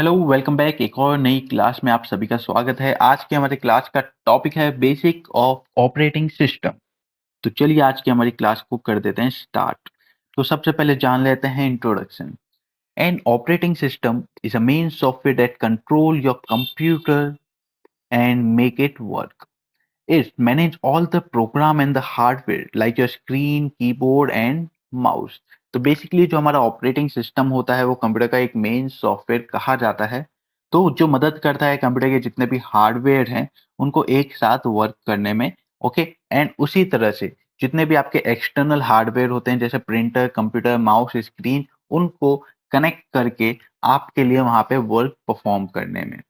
Hello, welcome back. एक और नई क्लास में आप सभी का स्वागत है। आज के हमारे क्लास का टॉपिक है बेसिक ऑफ ऑपरेटिंग सिस्टम। तो चलिए आज की हमारी क्लास को कर देते हैं स्टार्ट। तो सबसे पहले जान लेते हैं introduction. An operating system is a main software that control your computer and make it work. Is manage all the program and the hardware like your screen, keyboard and mouse। तो basically जो हमारा operating system होता है वो computer का एक main software कहा जाता है। तो जो मदद करता है कंप्यूटर के जितने भी हार्डवेयर हैं उनको एक साथ वर्क करने में। ओके। एंड उसी तरह से जितने भी आपके एक्सटर्नल हार्डवेयर होते हैं जैसे प्रिंटर, कंप्यूटर, माउस, स्क्रीन, उनको कनेक्ट करके आपके लिए वहां पे वर्क परफॉर्म करने में।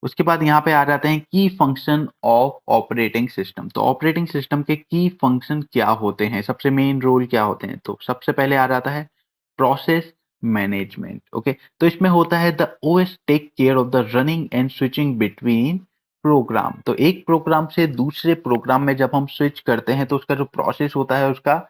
उसके बाद यहाँ पे आ जाते हैं की फंक्शन ऑफ ऑपरेटिंग सिस्टम। तो ऑपरेटिंग सिस्टम के की फंक्शन क्या होते हैं, सबसे मेन रोल क्या होते हैं। तो सबसे पहले आ जाता है प्रोसेस मैनेजमेंट। ओके। तो इसमें होता है the OS take care of the running and switching between program. तो एक प्रोग्राम से दूसरे प्रोग्राम में जब हम स्विच करते हैं तो उसका जो प्रोसेस होता है उसका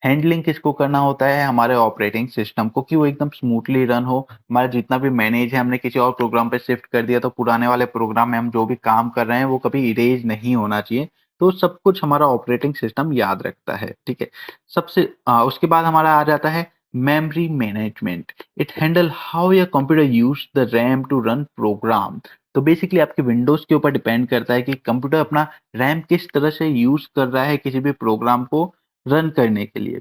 हैंडलिंग किसको करना होता है, हमारे ऑपरेटिंग सिस्टम को, कि वो एकदम स्मूथली रन हो। हमारा जितना भी मैनेज है हमने किसी और प्रोग्राम पे शिफ्ट कर दिया तो पुराने वाले प्रोग्राम में हम जो भी काम कर रहे हैं वो कभी इरेज नहीं होना चाहिए। तो सब कुछ हमारा ऑपरेटिंग सिस्टम याद रखता है। ठीक है। उसके बाद हमारा आ जाता है memory management. It handle how your computer use the RAM to run program. तो बेसिकली आपके विंडोज के ऊपर डिपेंड करता है कि कंप्यूटर अपना रैम किस तरह से यूज कर रहा है किसी भी प्रोग्राम को रन करने के लिए।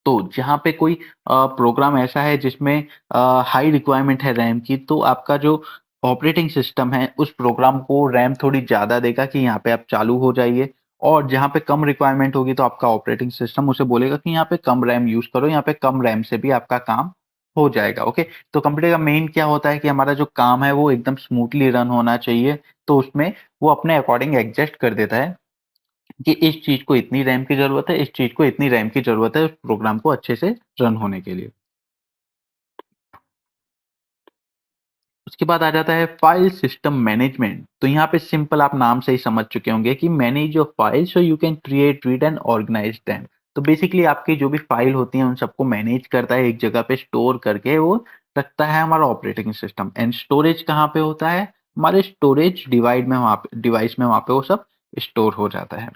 तो जहाँ पे कोई प्रोग्राम ऐसा है जिसमें हाई रिक्वायरमेंट है रैम की, तो आपका जो ऑपरेटिंग सिस्टम है उस प्रोग्राम को रैम थोड़ी ज़्यादा देगा कि यहाँ पे आप चालू हो जाइए। और जहाँ पे कम रिक्वायरमेंट होगी तो आपका ऑपरेटिंग सिस्टम उसे बोलेगा कि यहाँ पे कम रैम यूज़ करो, यहाँ पे कम रैम से भी आपका काम हो जाएगा। ओके। तो कंप्यूटर का मेन क्या होता है कि हमारा जो काम है वो एकदम स्मूथली रन होना चाहिए। तो उसमें वो अपने अकॉर्डिंग एडजस्ट कर देता है कि इस चीज़ को इतनी रैम की ज़रूरत है, इस चीज़ को इतनी रैम की ज़रूरत है उस प्रोग्राम को अच्छे से रन होने के लिए। उसके बाद आ जाता है फाइल सिस्टम मैनेजमेंट। तो यहाँ पे सिंपल आप नाम से ही समझ चुके होंगे कि manage your file so you can create, read and organize them. तो बेसिकली आपकी जो भी फाइल होती हैं उन सबको मैनेज करता है, एक जगह पे स्टोर करके वो रखता है हमारा ऑपरेटिंग सिस्टम। एंड स्टोरेज कहाँ पे होता है, हमारे स्टोरेज डिवाइड में, वहाँ पे डिवाइस में, वहाँ पे वो सब स्टोर हो जाता है।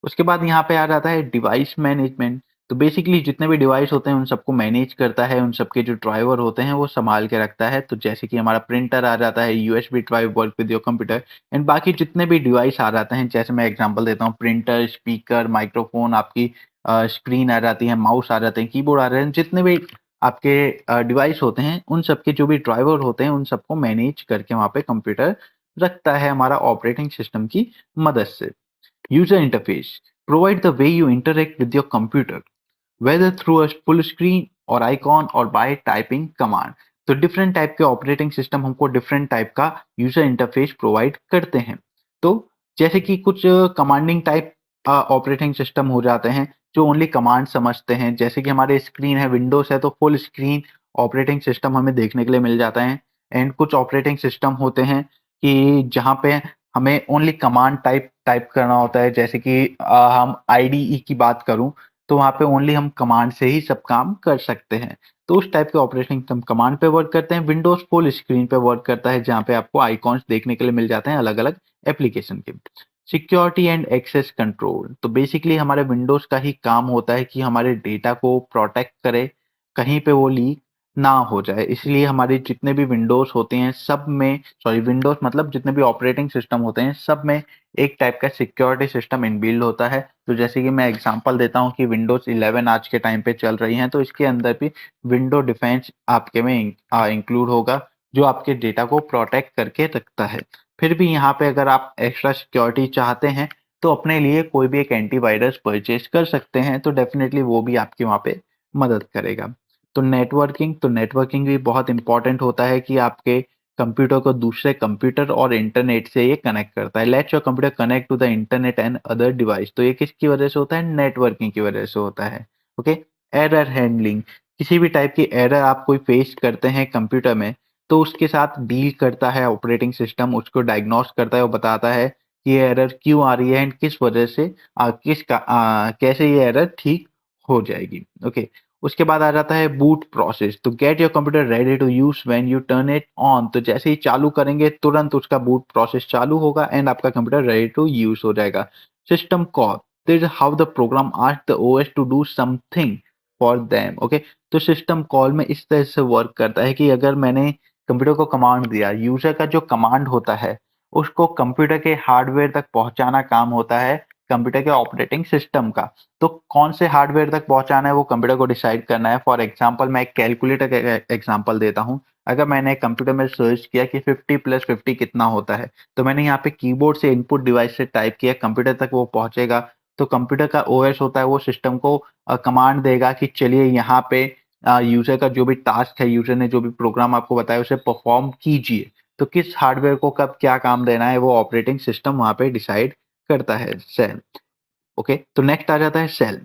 उसके बाद यहाँ पे आ जाता है डिवाइस मैनेजमेंट। तो बेसिकली जितने भी डिवाइस होते हैं उन सबको मैनेज करता है, उन सबके जो ड्राइवर होते हैं वो संभाल के रखता है। तो जैसे कि हमारा प्रिंटर आ जाता है, USB drive work with your computer. And बाकी जितने भी डिवाइस आ जाते हैं, जैसे मैं एग्जांपल देता हूँ, प्रिंटर, स्पीकर, माइक्रोफोन, आपकी स्क्रीन आ जाती है, माउस आ जाते हैं, कीबोर्ड आ रहे हैं, जितने भी आपके डिवाइस होते हैं उन सबके जो भी ड्राइवर होते हैं उन सबको मैनेज करके वहाँ पे कंप्यूटर रखता है हमारा ऑपरेटिंग सिस्टम की मदद से। User interface provide the way you interact with your computer, whether through a full screen or icon or by typing command। तो डिफरेंट टाइप के ऑपरेटिंग सिस्टम हमको डिफरेंट टाइप का यूजर इंटरफेस प्रोवाइड करते हैं। तो जैसे कि कुछ कमांडिंग टाइप ऑपरेटिंग सिस्टम हो जाते हैं जो ओनली कमांड समझते हैं, जैसे कि हमारे स्क्रीन है, विंडोज है, तो फुल स्क्रीन ऑपरेटिंग सिस्टम हमें देखने के लिए मिल जाता है। एंड कुछ ऑपरेटिंग सिस्टम होते हैं कि जहाँ पे हमें ओनली कमांड टाइप टाइप करना होता है, जैसे कि हम आईडीई की बात करूं तो वहाँ पे ओनली हम कमांड से ही सब काम कर सकते हैं। तो उस टाइप के ऑपरेटिंग सिस्टम कमांड पे वर्क करते हैं। विंडोज फुल स्क्रीन पे वर्क करता है जहाँ पे आपको आइकॉन्स देखने के लिए मिल जाते हैं अलग अलग एप्लीकेशन के। Security and access control. तो बेसिकली हमारे विंडोज का ही काम होता है कि हमारे डेटा को प्रोटेक्ट करे, कहीं पे वो लीक ना हो जाए। इसलिए हमारे जितने भी विंडोज होते हैं सब में, सॉरी विंडोज मतलब जितने भी ऑपरेटिंग सिस्टम होते हैं सब में एक टाइप का सिक्योरिटी सिस्टम इनबिल्ड होता है। तो जैसे कि मैं एग्जांपल देता हूँ कि विंडोज 11 आज के टाइम पे चल रही हैं तो इसके अंदर भी विंडो डिफेंस आपके में इंक्लूड होगा जो आपके डेटा को प्रोटेक्ट करके रखता है। फिर भी यहाँ पे अगर आप एक्स्ट्रा सिक्योरिटी चाहते हैं तो अपने लिए कोई भी एक एंटीवायरस परचेज कर सकते हैं, तो डेफिनेटली वो भी आपकी वहाँ पे मदद करेगा। तो नेटवर्किंग भी बहुत इंपॉर्टेंट होता है कि आपके कंप्यूटर को दूसरे कंप्यूटर और इंटरनेट से ये कनेक्ट करता है। Let's your computer connect to the internet and other device. तो ये किसकी वजह से होता है, नेटवर्किंग की वजह से होता है। ओके। Error handling. किसी भी टाइप की एरर आप कोई फेस करते हैं कंप्यूटर में तो उसके साथ डील करता है ऑपरेटिंग सिस्टम, उसको डायग्नोस करता है और बताता है कि ये एरर क्यों आ रही है एंड किस वजह से कैसे ये एरर ठीक हो जाएगी। ओके। उसके बाद आ जाता है बूट प्रोसेस, तो get your computer ready to use when you turn it on, तो जैसे ही चालू करेंगे तुरंत उसका बूट प्रोसेस चालू होगा एंड आपका कंप्यूटर रेडी टू यूज हो जाएगा। System call, this is how the program ask the OS to do something for them, okay. तो सिस्टम कॉल में इस तरह से वर्क करता है कि अगर मैंने कंप्यूटर को कमांड दिया, यूजर का जो कमांड होता है उसको कंप्यूटर के हार्डवेयर तक पहुंचाना काम होता है कंप्यूटर के ऑपरेटिंग सिस्टम का। तो कौन से हार्डवेयर तक पहुंचाना है वो कंप्यूटर को डिसाइड करना है। फॉर एग्जांपल मैं एक कैलकुलेटर का एग्जांपल देता हूं। अगर मैंने कंप्यूटर में सर्च किया कि 50 प्लस 50 कितना होता है, तो मैंने यहाँ पे कीबोर्ड से इनपुट डिवाइस से टाइप किया, कंप्यूटर तक वो पहुंचेगा। तो कंप्यूटर का ओएस होता है वो सिस्टम को कमांड देगा कि चलिए यहाँ पे यूजर का जो भी टास्क है, यूजर ने जो भी प्रोग्राम आपको बताया उसे परफॉर्म कीजिए। तो किस हार्डवेयर को कब क्या काम देना है वो ऑपरेटिंग सिस्टम वहां पे डिसाइड करता है। Shell, okay. तो नेक्स्ट आ जाता है shell.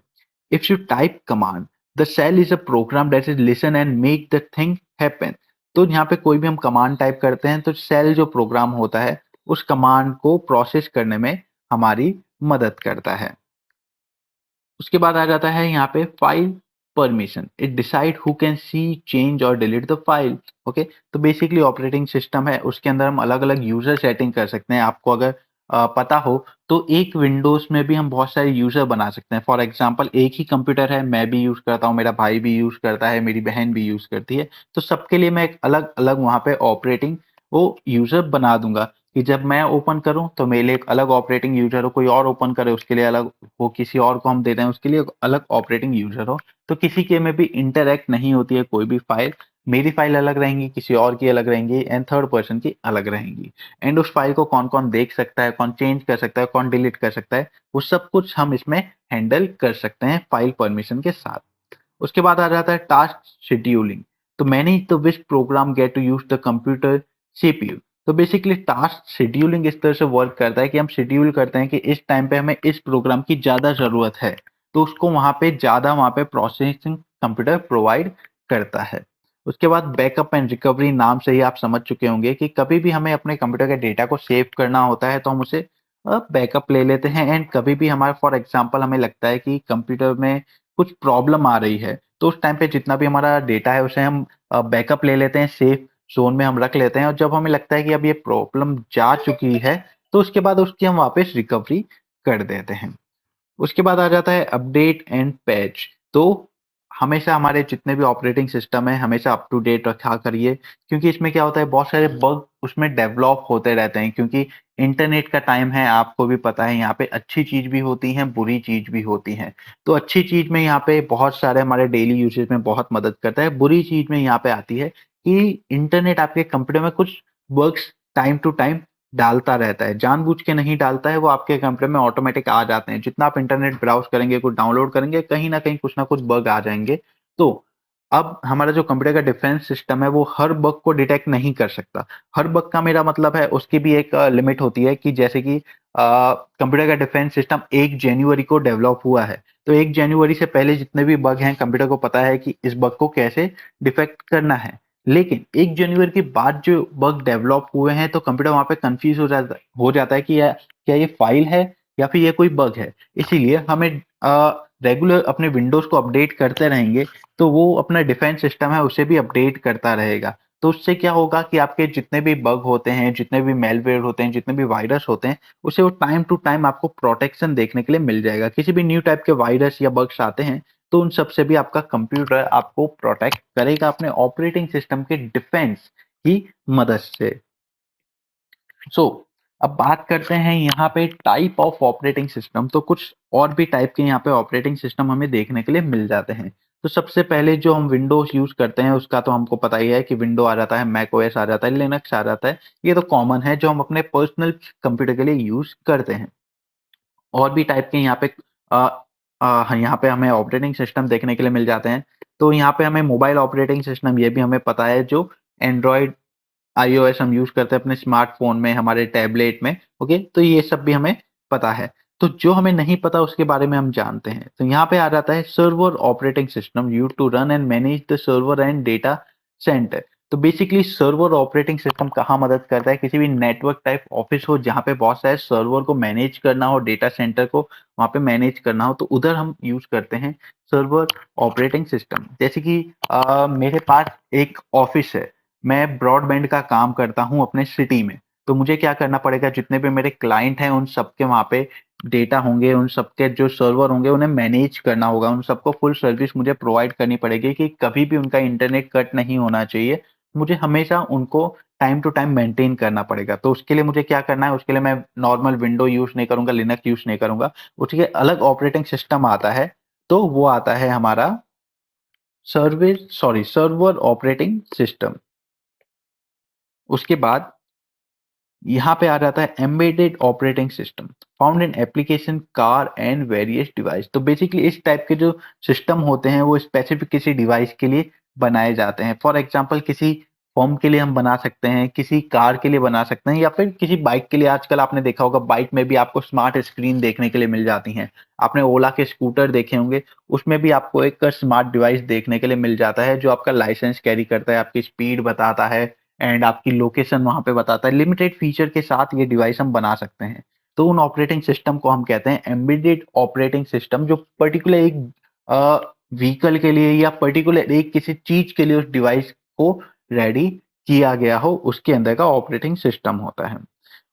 If you type command, the shell is a program that is listen and make the thing happen. तो यहाँ पे कोई भी हम कमांड टाइप करते हैं तो सेल जो प्रोग्राम होता है उस कमांड को प्रोसेस करने में हमारी मदद करता है। उसके बाद आ जाता है यहाँ पे file permission, it decide who can see, change और डिलीट द फाइल, ओके। तो बेसिकली ऑपरेटिंग सिस्टम है उसके अंदर हम अलग अलग यूजर सेटिंग कर सकते हैं। आपको अगर पता हो तो एक विंडोज में भी हम बहुत सारे यूजर बना सकते हैं। फॉर एग्जांपल एक ही कंप्यूटर है, मैं भी यूज करता हूँ, मेरा भाई भी यूज करता है, मेरी बहन भी यूज करती है, तो सबके लिए मैं एक अलग अलग वहां पे ऑपरेटिंग वो यूजर बना दूंगा कि जब मैं ओपन करूं तो मेरे लिए एक अलग ऑपरेटिंग यूजर हो, कोई और ओपन करे उसके लिए अलग हो, किसी और को हम दे रहे हैं उसके लिए अलग ऑपरेटिंग यूजर हो। तो किसी के में भी इंटरैक्ट नहीं होती है कोई भी फाइल, मेरी फाइल अलग रहेंगी, किसी और की अलग रहेंगी एंड थर्ड पर्सन की अलग रहेंगी। एंड उस फाइल को कौन कौन देख सकता है, कौन चेंज कर सकता है, कौन डिलीट कर सकता है, वो सब कुछ हम इसमें हैंडल कर सकते हैं फाइल परमिशन के साथ। उसके बाद आ जाता है टास्क शेड्यूलिंग, तो manage the which program get to use the computer CPU. तो बेसिकली टास्क शेड्यूलिंग इस तरह से वर्क करता है कि हम शेड्यूल करते हैं कि इस टाइम पे हमें इस प्रोग्राम की ज्यादा जरूरत है, तो उसको वहां पे प्रोसेसिंग कंप्यूटर प्रोवाइड करता है। उसके बाद बैकअप एंड रिकवरी, नाम से ही आप समझ चुके होंगे कि कभी भी हमें अपने कंप्यूटर के डेटा को सेव करना होता है तो हम उसे बैकअप ले लेते हैं। एंड कभी भी हमारा फॉर एग्जांपल हमें लगता है कि कंप्यूटर में कुछ प्रॉब्लम आ रही है, तो उस टाइम पे जितना भी हमारा डेटा है उसे हम बैकअप ले लेते हैं, सेफ ज़ोन में हम रख लेते हैं और जब हमें लगता है कि अब ये प्रॉब्लम जा चुकी है, तो उसके बाद उसकी हम वापस रिकवरी कर देते हैं। उसके बाद आ जाता है अपडेट एंड पैच। तो हमेशा हमारे जितने भी ऑपरेटिंग सिस्टम है हमेशा अप टू डेट रखा करिए, क्योंकि इसमें क्या होता है बहुत सारे बग उसमें डेवलप होते रहते हैं, क्योंकि इंटरनेट का टाइम है, आपको भी पता है यहाँ पे अच्छी चीज भी होती है, बुरी चीज भी होती है। तो अच्छी चीज में यहाँ पे बहुत सारे हमारे डेली यूसेज में बहुत मदद करता है, बुरी चीज में यहाँ पे आती है कि इंटरनेट आपके कंप्यूटर में कुछ बग्स टाइम टू टाइम डालता रहता है, जानबूझ के नहीं डालता है, वो आपके कंप्यूटर में ऑटोमेटिक आ जाते हैं। जितना आप इंटरनेट ब्राउज़ करेंगे, कुछ डाउनलोड करेंगे, कहीं न कहीं कुछ ना कुछ बग आ जाएँगे। तो अब हमारा जो कंप्यूटर का डिफेंस सिस्टम है, वो हर बग को डिटेक्ट नहीं कर सकता। हर बग का मेरा मतलब है उसकी भी एक लिमिट होती है कि जैसे कि कंप्यूटर का डिफेंस सिस्टम 1 जनवरी को डेवलप हुआ है, तो 1 जनवरी से पहले जितने भी बग हैं, कंप्यूटर को पता है कि इस बग को कैसे डिफेक्ट करना है। लेकिन 1 जनवरी के बाद जो बग डेवलप हुए हैं, तो कंप्यूटर वहाँ पे कन्फ्यूज़ हो जाता है कि क्या ये फ़ाइल है या फिर ये कोई बग है। इसीलिए हमें रेगुलर अपने विंडोज़ को अपडेट करते रहेंगे, तो वो अपना डिफेंस सिस्टम है उसे भी अपडेट करता रहेगा। तो उससे क्या होगा कि आपके जितने भी बग होते हैं, जितने भी मैलवेयर होते हैं, जितने भी वायरस होते हैं, उसे वो टाइम टू टाइम आपको प्रोटेक्शन देखने के लिए मिल जाएगा। किसी भी न्यू टाइप के वायरस या बग्स आते हैं, तो उन सब से भी आपका कंप्यूटर आपको प्रोटेक्ट करेगा अपने ऑपरेटिंग सिस्टम के डिफेंस की मदद से। सो अब बात करते हैं यहाँ पे टाइप ऑफ ऑपरेटिंग सिस्टम, तो कुछ और भी टाइप के यहाँ पे ऑपरेटिंग सिस्टम हमें देखने के लिए मिल जाते हैं। तो सबसे पहले जो हम विंडोज यूज करते हैं उसका तो हमको पता ही है कि विंडो आ जाता है, मैक ओएस आ जाता है, लिनक्स आ जाता है। ये तो कॉमन है जो हम अपने पर्सनल कंप्यूटर के लिए यूज करते हैं। और भी टाइप के यहाँ पे यहाँ पे हमें ऑपरेटिंग सिस्टम देखने के लिए मिल जाते हैं। तो यहाँ पे हमें मोबाइल ऑपरेटिंग सिस्टम ये भी हमें पता है, जो एंड्रॉयड आईओएस हम यूज़ करते हैं अपने स्मार्टफ़ोन में, हमारे टैबलेट में, ओके? तो ये सब भी हमें पता है। तो जो हमें नहीं पता उसके बारे में हम जानते हैं। तो यहाँ पे आ जाता है server operating system used to run and manage the server and data center. तो बेसिकली सर्वर ऑपरेटिंग सिस्टम कहाँ मदद करता है, किसी भी नेटवर्क टाइप ऑफिस हो जहाँ पे बहुत सारे सर्वर को मैनेज करना हो, डेटा सेंटर को वहाँ पे मैनेज करना हो, तो उधर हम यूज करते हैं सर्वर ऑपरेटिंग सिस्टम। जैसे कि मेरे पास एक ऑफिस है, मैं ब्रॉडबैंड का काम करता हूँ अपने सिटी में, तो मुझे क्या करना पड़ेगा, जितने भी मेरे क्लाइंट हैं उन सबके वहाँ पे डेटा होंगे, उन सबके जो सर्वर होंगे उन्हें मैनेज करना होगा, उन सबको फुल सर्विस मुझे प्रोवाइड करनी पड़ेगी कि कभी भी उनका इंटरनेट कट नहीं होना चाहिए। मुझे हमेशा उनको टाइम टू टाइम मेंटेन करना पड़ेगा। तो उसके लिए मुझे क्या करना है, उसके लिए मैं नॉर्मल विंडो यूज़ नहीं करूँगा, लिनक्स यूज़ नहीं करूँगा, उसके लिए अलग ऑपरेटिंग सिस्टम आता है, तो वो आता है हमारा सर्वर ऑपरेटिंग सिस्टम। उसके बाद यहाँ पे आ जाता है embedded operating system found in application car and various device. तो बेसिकली इस टाइप के जो सिस्टम होते हैं वो स्पेसिफिक किसी डिवाइस के लिए बनाए जाते हैं। फॉर एग्जांपल किसी फॉर्म के लिए हम बना सकते हैं, किसी कार के लिए बना सकते हैं, या फिर किसी बाइक के लिए। आजकल आपने देखा होगा बाइक में भी आपको स्मार्ट स्क्रीन देखने के लिए मिल जाती हैं। आपने ओला के स्कूटर देखे होंगे, उसमें भी आपको एक स्मार्ट डिवाइस देखने के लिए मिल जाता है जो आपका लाइसेंस कैरी करता है, आपकी स्पीड बताता है एंड आपकी लोकेशन वहाँ पे बताता है। लिमिटेड फीचर के साथ ये डिवाइस हम बना सकते हैं। तो उन ऑपरेटिंग सिस्टम को हम कहते हैं एम्बेडेड ऑपरेटिंग सिस्टम, जो पर्टिकुलर एक व्हीकल के लिए या पर्टिकुलर एक किसी चीज के लिए उस डिवाइस को रेडी किया गया हो, उसके अंदर का ऑपरेटिंग सिस्टम होता है।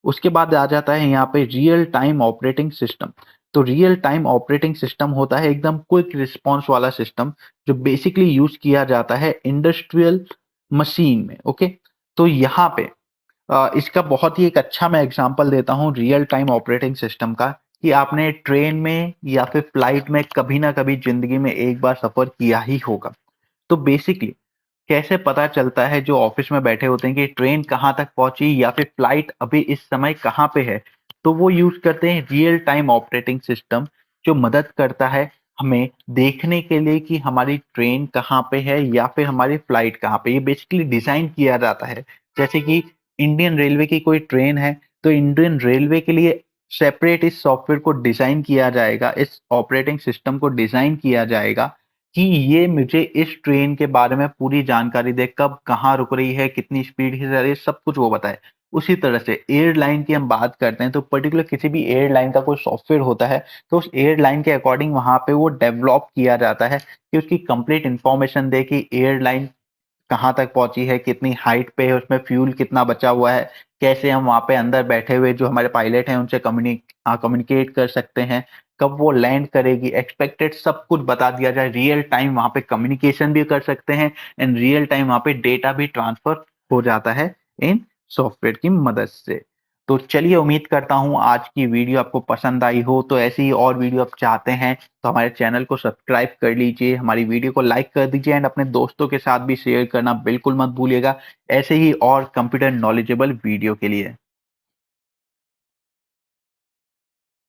उसके बाद आ जाता है यहाँ पे रियल टाइम ऑपरेटिंग सिस्टम। तो रियल टाइम ऑपरेटिंग सिस्टम होता है एकदम क्विक रिस्पॉन्स वाला सिस्टम, जो बेसिकली यूज किया जाता है इंडस्ट्रियल मशीन में। ओके, तो यहाँ पे इसका बहुत ही एक अच्छा मैं एग्जांपल देता हूँ रियल टाइम ऑपरेटिंग सिस्टम का, कि आपने ट्रेन में या फिर फ्लाइट में कभी ना कभी जिंदगी में एक बार सफर किया ही होगा। तो बेसिकली कैसे पता चलता है जो ऑफिस में बैठे होते हैं कि ट्रेन कहाँ तक पहुंची या फिर फ्लाइट अभी इस समय कहाँ पे है, तो वो यूज करते हैं रियल टाइम ऑपरेटिंग सिस्टम, जो मदद करता है हमें देखने के लिए कि हमारी ट्रेन कहाँ पे है या फिर हमारी फ्लाइट कहाँ पे। ये बेसिकली डिजाइन किया जाता है। जैसे कि इंडियन रेलवे की कोई ट्रेन है, तो इंडियन रेलवे के लिए सेपरेट इस सॉफ्टवेयर को डिजाइन किया जाएगा, इस ऑपरेटिंग सिस्टम को डिजाइन किया जाएगा कि ये मुझे इस ट्रेन के बारे में पूरी जानकारी दे, कब कहाँ रुक रही है, कितनी स्पीड से जा रही है, सब कुछ वो बताए। उसी तरह से एयरलाइन की हम बात करते हैं, तो पर्टिकुलर किसी भी एयरलाइन का कोई सॉफ्टवेयर होता है, तो उस एयरलाइन के अकॉर्डिंग वहां पे वो डेवलप किया जाता है कि उसकी कंप्लीट इंफॉर्मेशन दे कि एयरलाइन कहाँ तक पहुंची है, कितनी हाइट पे है, उसमें फ्यूल कितना बचा हुआ है, कैसे हम वहाँ पे अंदर बैठे हुए जो हमारे पायलट हैं उनसे कम्युनिकेट कर सकते हैं, कब वो लैंड करेगी, एक्सपेक्टेड सब कुछ बता दिया जाए। रियल टाइम वहाँ पे कम्युनिकेशन भी कर सकते हैं एंड रियल टाइम वहाँ पे डेटा भी ट्रांसफर हो जाता है इन सॉफ्टवेयर की मदद से। तो चलिए, उम्मीद करता हूँ आज की वीडियो आपको पसंद आई हो। तो ऐसी ही और वीडियो आप चाहते हैं तो हमारे चैनल को सब्सक्राइब कर लीजिए, हमारी वीडियो को लाइक कर दीजिए एंड अपने दोस्तों के साथ भी शेयर करना बिल्कुल मत भूलिएगा, ऐसे ही और कंप्यूटर नॉलेजेबल वीडियो के लिए।